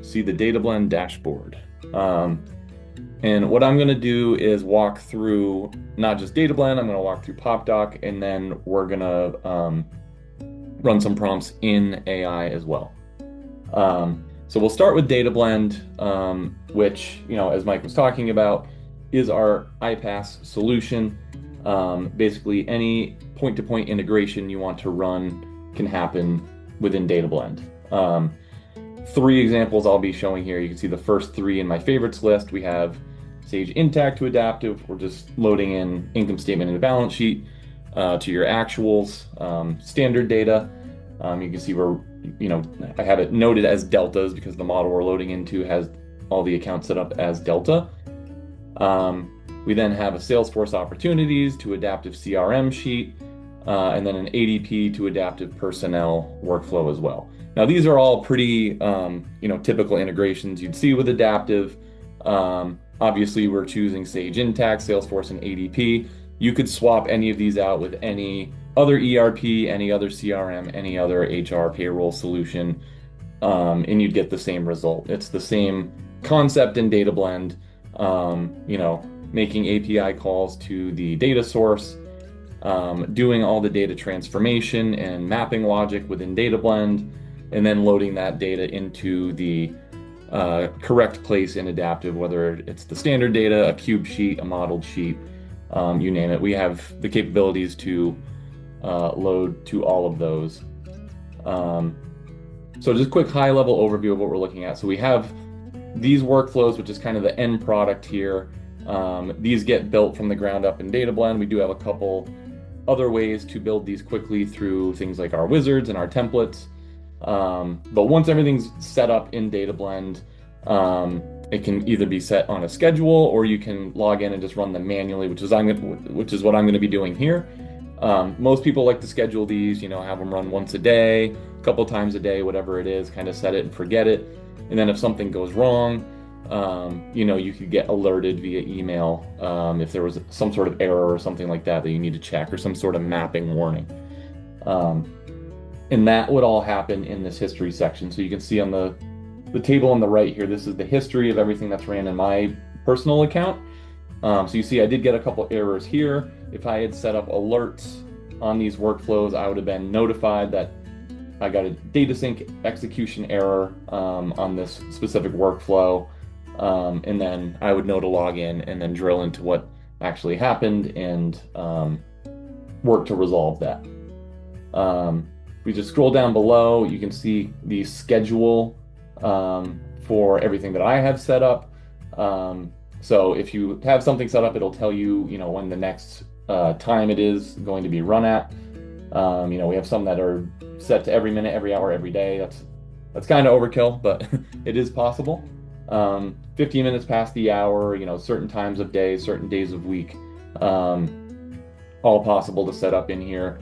see the DataBlend dashboard. And what I'm going to do is walk through not just DataBlend, I'm going to walk through PopDoc, and then we're going to run some prompts in AI as well. So we'll start with DataBlend, which, as Mike was talking about, is our iPaaS solution. Basically, any point-to-point integration you want to run can happen within DataBlend. Three examples I'll be showing here. You can see the first three in my favorites list. We have Sage Intacct to Adaptive. We're just loading in income statement and a balance sheet to your actuals, standard data. You can see I have it noted as deltas because the model we're loading into has all the accounts set up as delta. We then have a Salesforce opportunities to adaptive CRM sheet, and then an ADP to adaptive personnel workflow as well. Now, these are all pretty, typical integrations you'd see with adaptive. Obviously, we're choosing Sage Intacct, Salesforce, and ADP. You could swap any of these out with any other ERP, any other CRM, any other HR payroll solution, and you'd get the same result. It's the same concept in DataBlend, making API calls to the data source, doing all the data transformation and mapping logic within DataBlend, and then loading that data into the correct place in adaptive, whether it's the standard data, a cube sheet, a modeled sheet, you name it. We have the capabilities to load to all of those. So just a quick high-level overview of what we're looking at. So we have these workflows, which is kind of the end product here. These get built from the ground up in DataBlend. We do have a couple other ways to build these quickly through things like our wizards and our templates. But once everything's set up in DataBlend, it can either be set on a schedule or you can log in and just run them manually, which is what I'm going to be doing here. Most people like to schedule these, have them run once a day, a couple times a day, whatever it is, kind of set it and forget it. And then if something goes wrong, you could get alerted via email if there was some sort of error or something like that you need to check, or some sort of mapping warning. And that would all happen in this history section. So you can see on the table on the right here, this is the history of everything that's ran in my personal account. So you see I did get a couple errors here. If I had set up alerts on these workflows, I would have been notified that I got a data sync execution error on this specific workflow. And then I would know to log in and then drill into what actually happened and work to resolve that. If we just scroll down below, you can see the schedule for everything that I have set up. So if you have something set up, it'll tell you, when the next time it is going to be run at. We have some that are set to every minute, every hour, every day. That's kind of overkill, but it is possible. 15 minutes past the hour, certain times of day, certain days of week, all possible to set up in here.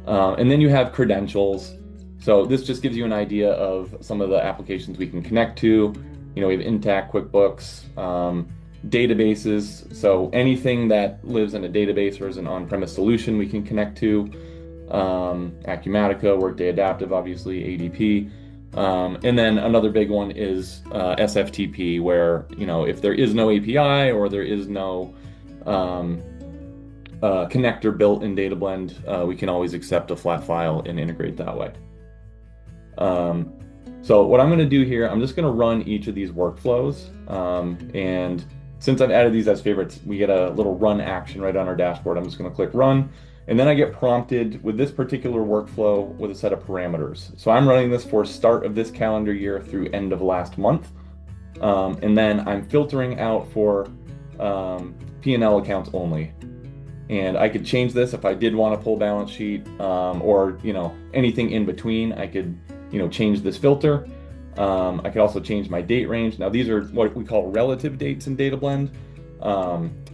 And then you have credentials. So this just gives you an idea of some of the applications we can connect to. We have Intacct, QuickBooks, databases. So anything that lives in a database or is an on-premise solution we can connect to. Acumatica, Workday Adaptive, obviously, ADP. And then another big one is SFTP, where, if there is no API or there is no connector built in DataBlend, we can always accept a flat file and integrate that way. So what I'm going to do here, I'm just going to run each of these workflows. And since I've added these as favorites, we get a little run action right on our dashboard. I'm just going to click run. And then I get prompted with this particular workflow with a set of parameters. So I'm running this for start of this calendar year through end of last month. And then I'm filtering out for P&L accounts only. And I could change this if I did want to pull balance sheet or anything in between. I could change this filter. I could also change my date range. Now these are what we call relative dates in DataBlend.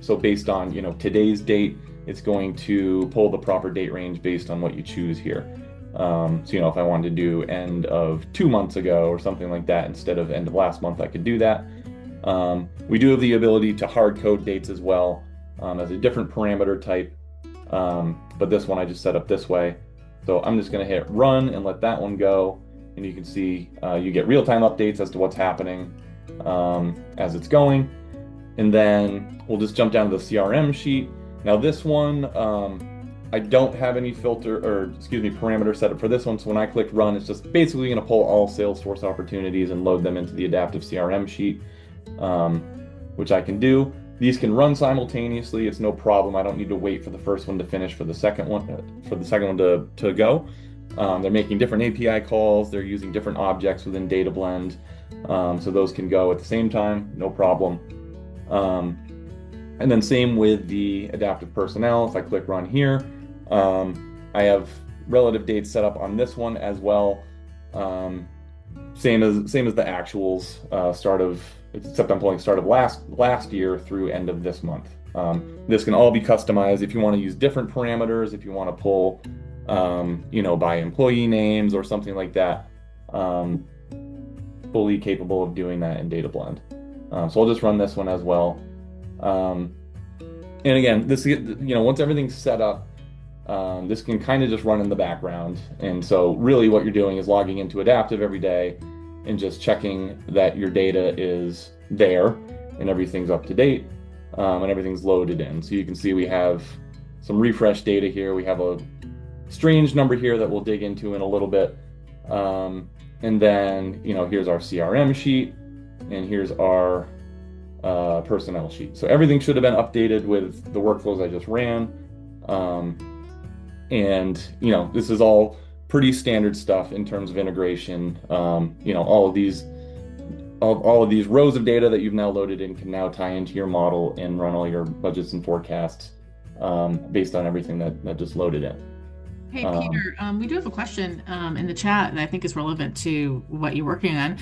So based on today's date, it's going to pull the proper date range based on what you choose here. So if I wanted to do end of 2 months ago or something like that instead of end of last month, I could do that. We do have the ability to hard code dates as well as a different parameter type, but this one I just set up this way. So I'm just going to hit run and let that one go. and you can see you get real-time updates as to what's happening as it's going. And then we'll just jump down to the CRM sheet. Now this one, I don't have any parameter set up for this one. So when I click run, it's just basically going to pull all Salesforce opportunities and load them into the adaptive CRM sheet, which I can do. These can run simultaneously. It's no problem. I don't need to wait for the first one to finish for the second one to go. They're making different API calls. They're using different objects within DataBlend. So those can go at the same time, no problem. And then same with the adaptive personnel. If I click run here, I have relative dates set up on this one as well. Same as the actuals, except I'm pulling start of last year through end of this month. This can all be customized if you want to use different parameters, if you want to pull, by employee names or something like that. Fully capable of doing that in DataBlend. So I'll just run this one as well. And again, this, once everything's set up, this can kind of just run in the background. And so really what you're doing is logging into Adaptive every day and just checking that your data is there and everything's up to date, and everything's loaded in. So you can see we have some refresh data here. We have a strange number here that we'll dig into in a little bit. And then, here's our CRM sheet, and here's our personnel sheet. So everything should have been updated with the workflows I just ran. And this is all pretty standard stuff in terms of integration. All of these rows of data that you've now loaded in can now tie into your model and run all your budgets and forecasts based on everything that just loaded in. Hey, Peter, we do have a question in the chat that I think is relevant to what you're working on.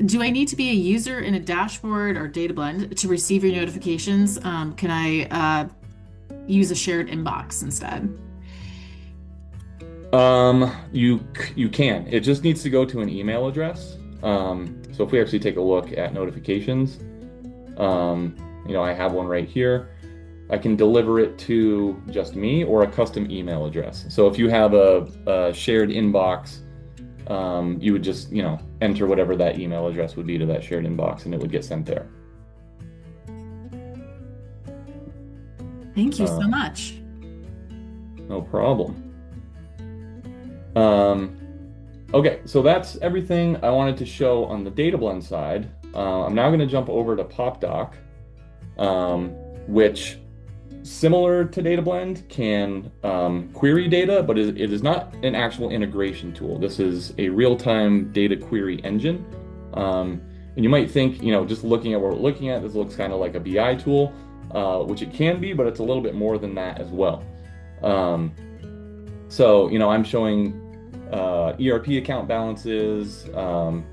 Do I need to be a user in a dashboard or DataBlend to receive your notifications? Can I use a shared inbox instead? You can. It just needs to go to an email address. So if we actually take a look at notifications, I have one right here. I can deliver it to just me or a custom email address. So if you have a shared inbox, you would just, enter whatever that email address would be to that shared inbox, and it would get sent there. Thank you so much. No problem. Okay, so that's everything I wanted to show on the DataBlend side. I'm now going to jump over to PopDoc, which, similar to DataBlend, can query data, but it is not an actual integration tool. This is a real-time data query engine. And you might think, just looking at what we're looking at, this looks kind of like a BI tool, which it can be, but it's a little bit more than that as well. So, I'm showing ERP account balances, a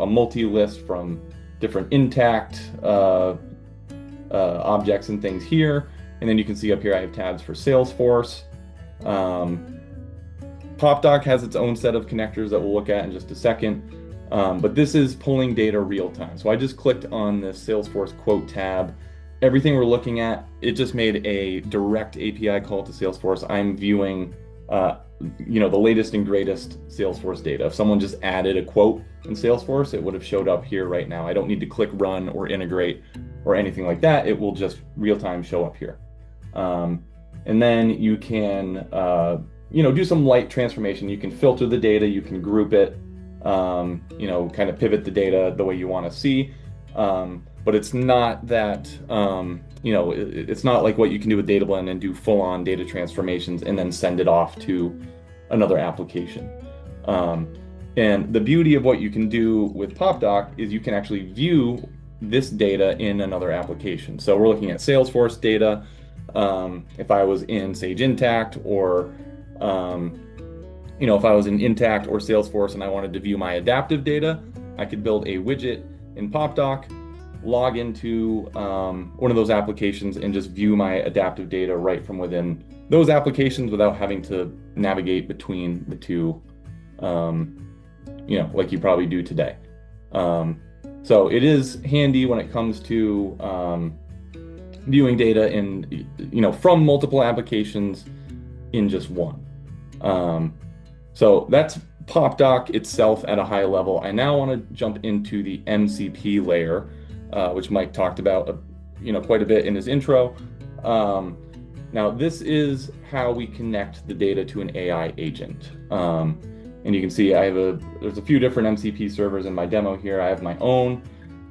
multi-list from different intact objects and things here. And then you can see up here I have tabs for Salesforce. PopDoc has its own set of connectors that we'll look at in just a second. But this is pulling data real time. So I just clicked on this Salesforce quote tab. Everything we're looking at, it just made a direct API call to Salesforce. I'm viewing the latest and greatest Salesforce data. If someone just added a quote in Salesforce, it would have showed up here right now. I don't need to click run or integrate or anything like that. It will just real time show up here. And then you can, do some light transformation. You can filter the data, you can group it, kind of pivot the data the way you want to see. But it's not that, it's not like what you can do with DataBlend and do full-on data transformations and then send it off to another application. And the beauty of what you can do with PopDoc is you can actually view this data in another application. So we're looking at Salesforce data. If I was in Sage Intacct or, if I was in Intacct or Salesforce and I wanted to view my adaptive data, I could build a widget in PopDoc, log into one of those applications and just view my adaptive data right from within those applications without having to navigate between the two, like you probably do today. So it is handy when it comes to viewing data in, from multiple applications in just one. So that's PopDoc itself at a high level. I now want to jump into the MCP layer, which Mike talked about, quite a bit in his intro. Um, Now, this is how we connect the data to an AI agent. And you can see there's a few different MCP servers in my demo here. I have my own.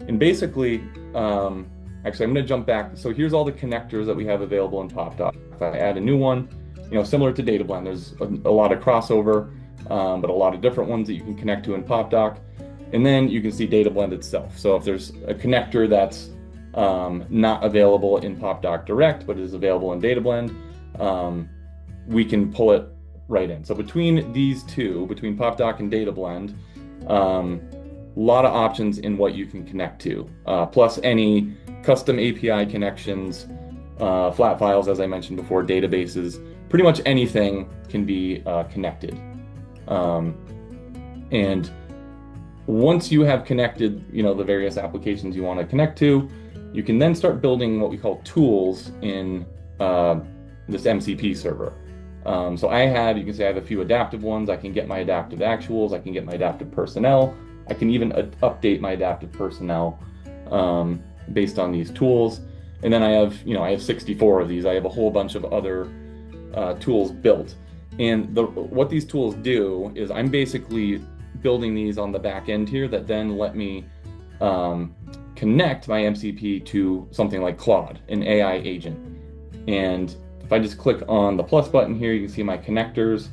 And basically, actually, I'm going to jump back. So here's all the connectors that we have available in PopDoc. If I add a new one, similar to DataBlend, there's a lot of crossover, but a lot of different ones that you can connect to in PopDoc. And then you can see DataBlend itself. So if there's a connector that's not available in PopDoc Direct, but is available in DataBlend, we can pull it right in. So between these two, between PopDoc and DataBlend, a lot of options in what you can connect to, plus any custom API connections, flat files, as I mentioned before, databases, pretty much anything can be connected. And once you have connected, the various applications you want to connect to, you can then start building what we call tools in this MCP server. So you can say I have a few adaptive ones. I can get my adaptive actuals. I can get my adaptive personnel. I can even update my adaptive personnel based on these tools. And then I have 64 of these. I have a whole bunch of other tools built. And what these tools do is I'm basically building these on the back end here that then let me connect my MCP to something like Claude, an AI agent. And if I just click on the plus button here, you can see my connectors.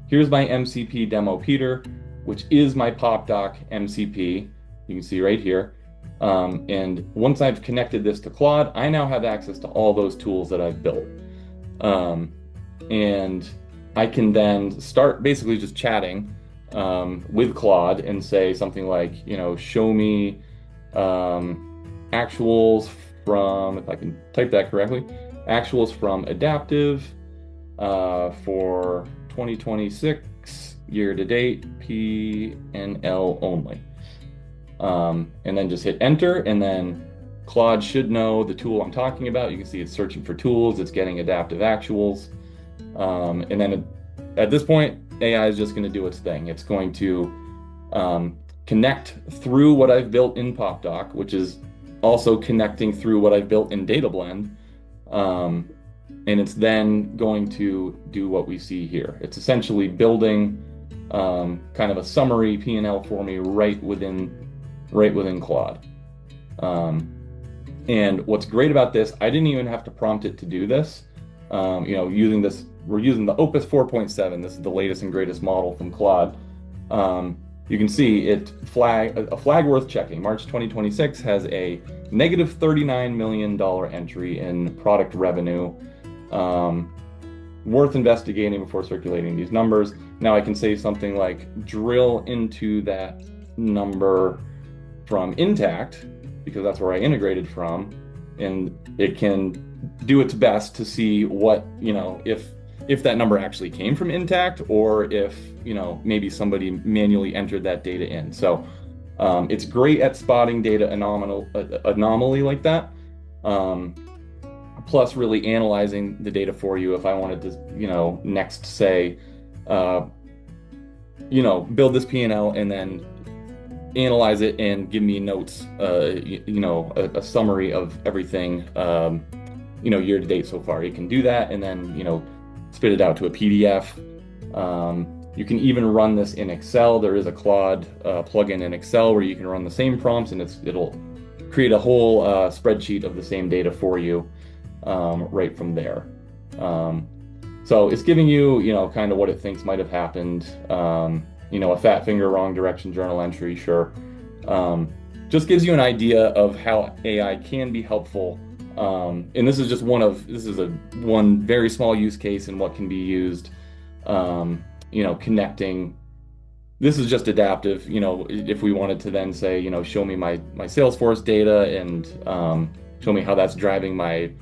Here's my MCP demo Peter, which is my PopDoc MCP. You can see right here. And once I've connected this to Claude, I now have access to all those tools that I've built. And I can then start basically just chatting with Claude and say something like, show me actuals from, if I can type that correctly, actuals from adaptive for 2026 year to date, P&L only. And then just hit enter, and then Claude should know the tool I'm talking about. You can see it's searching for tools, it's getting adaptive actuals. And then at this point, AI is just going to do its thing. It's going to connect through what I've built in PopDoc, which is also connecting through what I've built in DataBlend. And it's then going to do what we see here. It's essentially building kind of a summary P&L for me right within Claude. And what's great about this, I didn't even have to prompt it to do this. Using this, we're using the Opus 4.7. This is the latest and greatest model from Claude. You can see a flag worth checking. March 2026 has a negative $39 million entry in product revenue. Worth investigating before circulating these numbers. Now I can say something like drill into that number from Intact, because that's where I integrated from, and it can do its best to see what, if that number actually came from Intact, or if, maybe somebody manually entered that data in. So it's great at spotting data anomaly like that. Plus really analyzing the data for you. If I wanted to, next say, build this P&L and then analyze it and give me notes, a summary of everything, year to date so far. It can do that and then, spit it out to a PDF. You can even run this in Excel. There is a Claude plugin in Excel where you can run the same prompts, and it'll create a whole spreadsheet of the same data for you right from there. So it's giving you, kind of what it thinks might have happened. A fat finger, wrong direction journal entry, sure. Just gives you an idea of how AI can be helpful. And this is just one very small use case in what can be used, connecting. This is just adaptive, if we wanted to then say, show me my Salesforce data and show me how that's driving my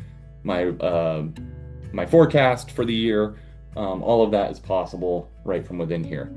forecast for the year. All of that is possible right from within here.